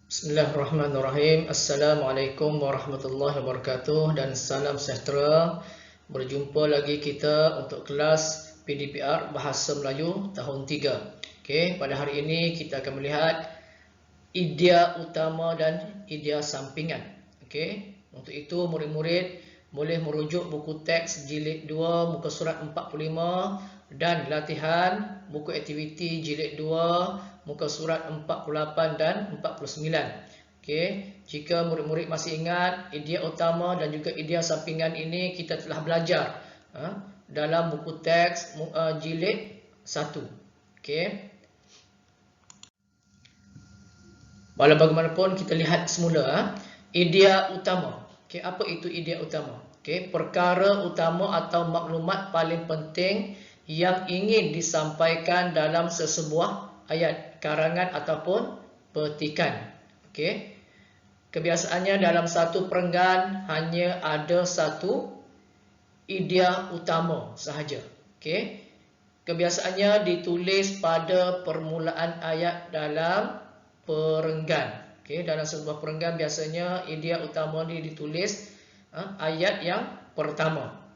Bismillahirrahmanirrahim. Assalamualaikum warahmatullahi wabarakatuh dan salam sejahtera. Berjumpa lagi kita untuk kelas PDPR Bahasa Melayu tahun 3. Okey, pada hari ini kita akan melihat idea utama dan idea sampingan. Okey, untuk itu murid-murid boleh merujuk buku teks jilid 2 muka surat 45 dan latihan buku aktiviti jilid 2 muka surat 48 dan 49. Okey, jika murid-murid masih ingat, idea utama dan juga idea sampingan ini kita telah belajar dalam buku teks jilid 1. Okey. Walau bagaimanapun kita lihat semula idea utama. Okey, apa itu idea utama? Okey, perkara utama atau maklumat paling penting yang ingin disampaikan dalam sesebuah ayat, karangan ataupun petikan. Okey. Kebiasaannya dalam satu perenggan hanya ada satu idea utama sahaja. Okey. Kebiasaannya ditulis pada permulaan ayat dalam perenggan. Okey, dalam sebuah perenggan biasanya idea utama ni ditulis ayat yang pertama.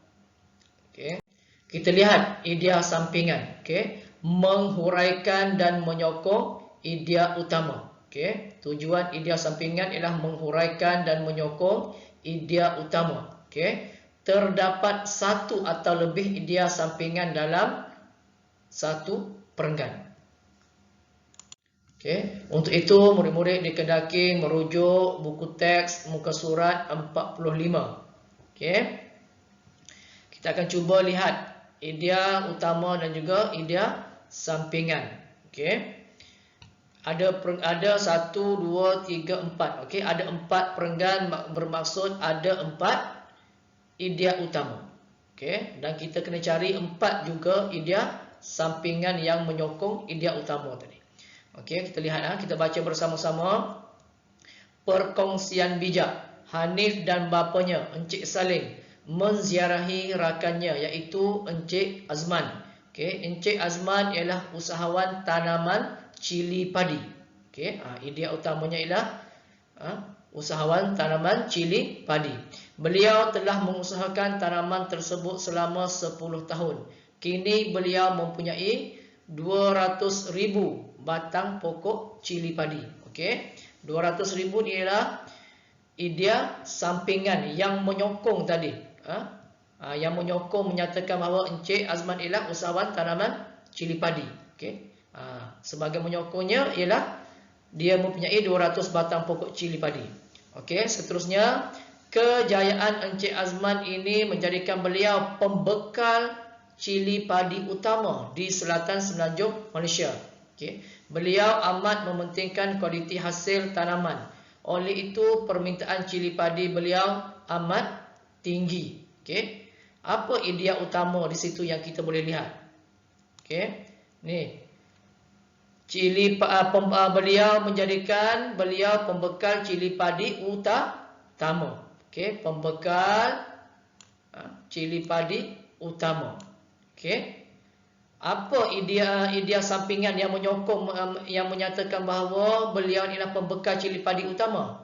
Okey. Kita lihat idea sampingan. Okey, menghuraikan dan menyokong idea utama. Okey, tujuan idea sampingan ialah menghuraikan dan menyokong idea utama. Okey, terdapat satu atau lebih idea sampingan dalam satu perenggan. Okey, untuk itu murid-murid dikehendaki merujuk buku teks muka surat 45. Okey. Kita akan cuba lihat idea utama dan juga idea sampingan. Okey. Ada 1 2 3 4. Okey, ada 4 perenggan, bermaksud ada 4 idea utama. Okey, dan kita kena cari 4 juga idea sampingan yang menyokong idea utama tadi. Okey, kita lihat kita baca bersama-sama. Perkongsian bijak. Hanif dan bapanya Encik Salim menziarahi rakannya iaitu Encik Azman. Okey, Encik Azman ialah usahawan tanaman cili padi. Okey, idea utamanya ialah usahawan tanaman cili padi. Beliau telah mengusahakan tanaman tersebut selama 10 tahun. Kini beliau mempunyai 200,000 batang pokok cili padi. Okey, 200,000 ni ialah idea sampingan yang menyokong tadi. Yang menyokong menyatakan bahawa Encik Azman ialah usahawan tanaman cili padi. Okey. Sebagai menyokongnya ialah dia mempunyai 200 batang pokok cili padi. Okey, seterusnya kejayaan Encik Azman ini menjadikan beliau pembekal cili padi utama di selatan semenanjung Malaysia. Okey, beliau amat mementingkan kualiti hasil tanaman. Oleh itu permintaan cili padi beliau amat tinggi. Okey, apa idea utama di situ yang kita boleh lihat? Okey, ni beliau menjadikan beliau pembekal cili padi utama. Okey, pembekal cili padi utama. Okey, apa idea sampingan yang menyokong yang menyatakan bahawa beliau ialah pembekal cili padi utama?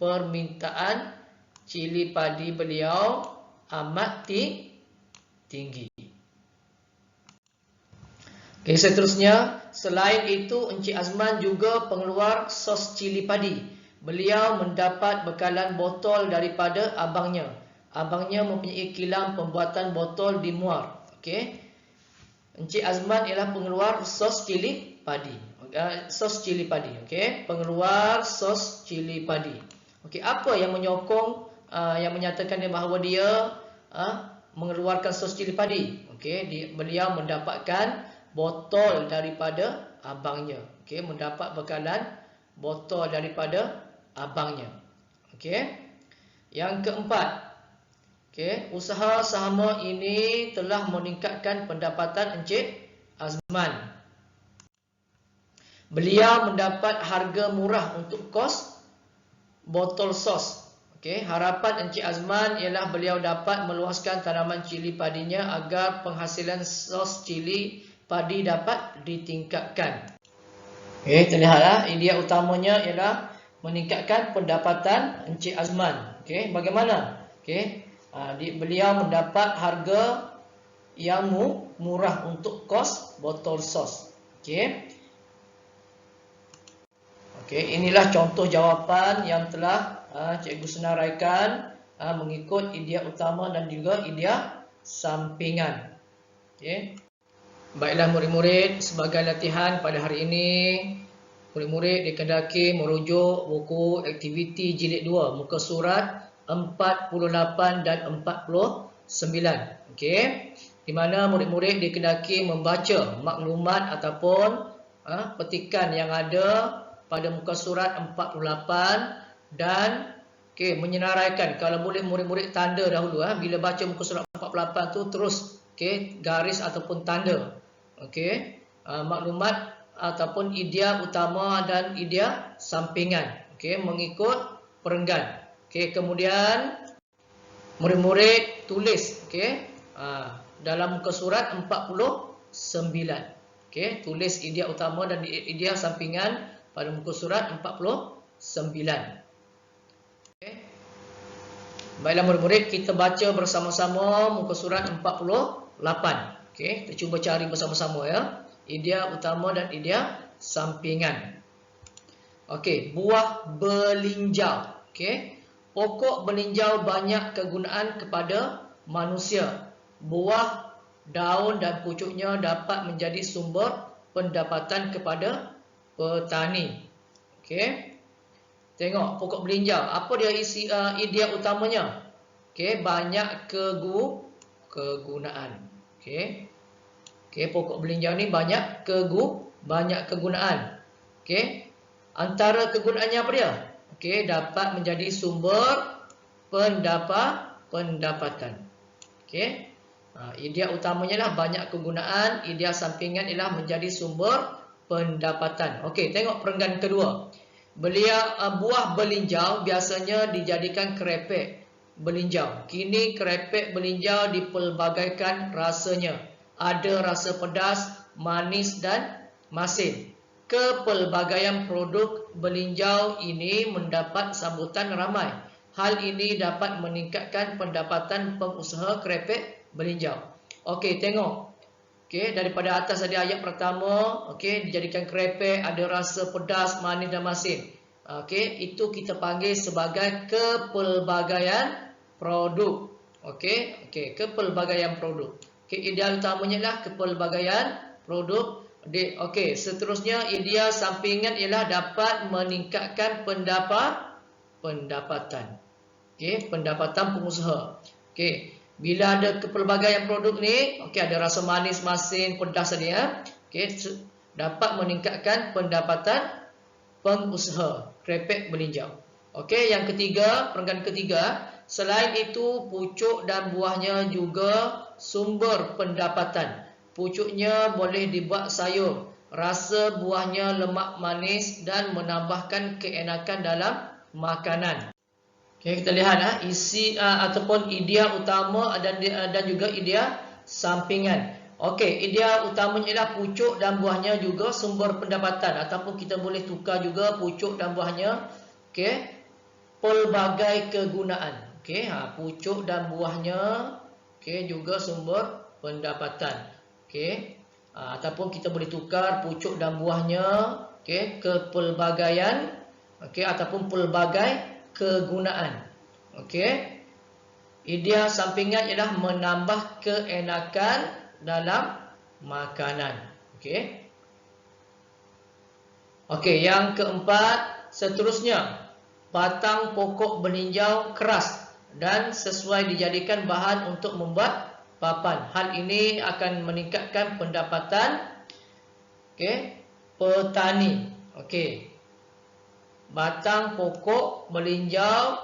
Permintaan cili padi beliau amat tinggi. Okey, seterusnya, selain itu Encik Azman juga pengeluar sos cili padi. Beliau mendapat bekalan botol daripada abangnya. Abangnya mempunyai kilang pembuatan botol di Muar. Okey, Encik Azman ialah pengeluar sos cili padi. Okey, pengeluar sos cili padi. Okey, apa yang menyokong yang menyatakan bahawa dia mengeluarkan sos cili padi? Okey, beliau mendapatkan botol daripada abangnya. Okey, mendapat bekalan botol daripada abangnya. Okey. Yang keempat, okey, usaha sama ini telah meningkatkan pendapatan Encik Azman. Beliau mendapat harga murah untuk kos botol sos. Okey, harapan Encik Azman ialah beliau dapat meluaskan tanaman cili padinya agar penghasilan sos cili padi dapat ditingkatkan. Okey, terlihatlah idea utamanya ialah meningkatkan pendapatan Encik Azman. Okey, bagaimana? Okey, beliau mendapat harga yang murah untuk kos botol sos. Okey. Okey, inilah contoh jawapan yang telah cikgu senaraikan mengikut idea utama dan juga idea sampingan. Okey. Baiklah murid-murid, sebagai latihan pada hari ini, murid-murid dikehendaki merujuk buku aktiviti jilid 2 muka surat 48 dan 49. Okey. Di mana murid-murid dikehendaki membaca maklumat ataupun petikan yang ada pada muka surat 48 dan menyenaraikan. Kalau boleh murid-murid tanda dahulu bila baca muka surat 48 tu terus garis ataupun tanda. Maklumat ataupun idea utama dan idea sampingan. Mengikut perenggan. Kemudian murid-murid tulis dalam muka surat 49. Tulis idea utama dan idea sampingan pada muka surat 49. Baiklah murid-murid, kita baca bersama-sama muka surat 48. Kita cuba cari bersama-sama ya. Idea utama dan idea sampingan. Buah belinjau. Pokok belinjau banyak kegunaan kepada manusia. Buah, daun dan pucuknya dapat menjadi sumber pendapatan kepada petani. Tengok pokok belinjau. Apa dia isi idea utamanya? Banyak kegunaan. Pokok belinjau ni banyak kegunaan. Antara kegunaannya apa dia? Dapat menjadi sumber pendapatan. Idea utamanya lah banyak kegunaan, idea sampingan ialah menjadi sumber pendapatan. Tengok perenggan kedua. Buah belinjau biasanya dijadikan kerepek belinjau. Kini kerepek belinjau dipelbagaikan rasanya. Ada rasa pedas, manis dan masin. Kepelbagaian produk belinjau ini mendapat sambutan ramai. Hal ini dapat meningkatkan pendapatan pengusaha kerepek belinjau. Tengok. Daripada atas ada ayat pertama, dijadikan kerepek, ada rasa pedas, manis dan masin. Itu kita panggil sebagai kepelbagaian produk. Kepelbagaian produk. Idea utamanya adalah kepelbagaian produk. Seterusnya idea sampingan ialah dapat meningkatkan pendapatan. Pendapatan pengusaha. Bila ada kepelbagaian produk ni, ada rasa manis, masin, pedas tadi ya. Dapat meningkatkan pendapatan pengusaha kerepek belinjau. Yang ketiga, perenggan ketiga, selain itu pucuk dan buahnya juga sumber pendapatan. Pucuknya boleh dibuat sayur. Rasa buahnya lemak manis dan menambahkan keenakan dalam makanan. Kita lihat isi ataupun idea utama dan juga idea sampingan. Idea utamanya ialah pucuk dan buahnya juga sumber pendapatan, ataupun kita boleh tukar juga pucuk dan buahnya pelbagai kegunaan. Pucuk dan buahnya juga sumber pendapatan. Ataupun kita boleh tukar pucuk dan buahnya kepelbagaian ataupun pelbagai kegunaan. Idea sampingan ialah menambah keenakan dalam makanan. Yang keempat, seterusnya, batang pokok belinjau keras dan sesuai dijadikan bahan untuk membuat papan. Hal ini akan meningkatkan pendapatan petani. Batang pokok belinjau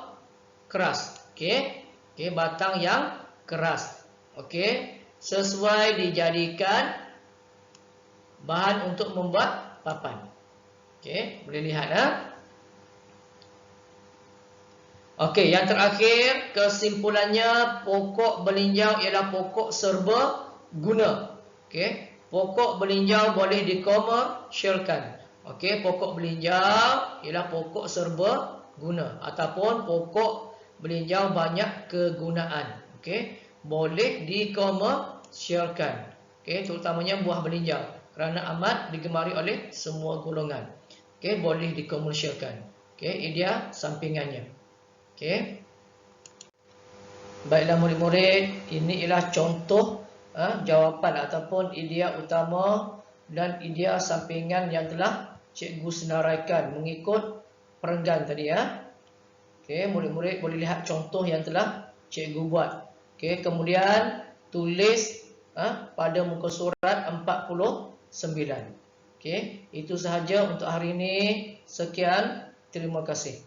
keras. Batang yang keras. Sesuai dijadikan bahan untuk membuat papan. Boleh lihat yang terakhir, kesimpulannya pokok belinjau ialah pokok serba guna. Pokok belinjau boleh dikomersialkan. Okey, pokok belinjau ialah pokok serba guna ataupun pokok belinjau banyak kegunaan. Okey, boleh dikomersialkan. Okey, terutamanya buah belinjau kerana amat digemari oleh semua golongan. Okey, boleh dikomersialkan. Okey, ini dia sampingannya. Okey. Baiklah murid-murid, ini ialah contoh jawapan ataupun idea utama dan idea sampingan yang telah cikgu senaraikan mengikut perenggan tadi ya. Okey, murid-murid boleh lihat contoh yang telah cikgu buat. Okey, kemudian tulis pada muka surat 49. Okey, itu sahaja untuk hari ini. Sekian, terima kasih.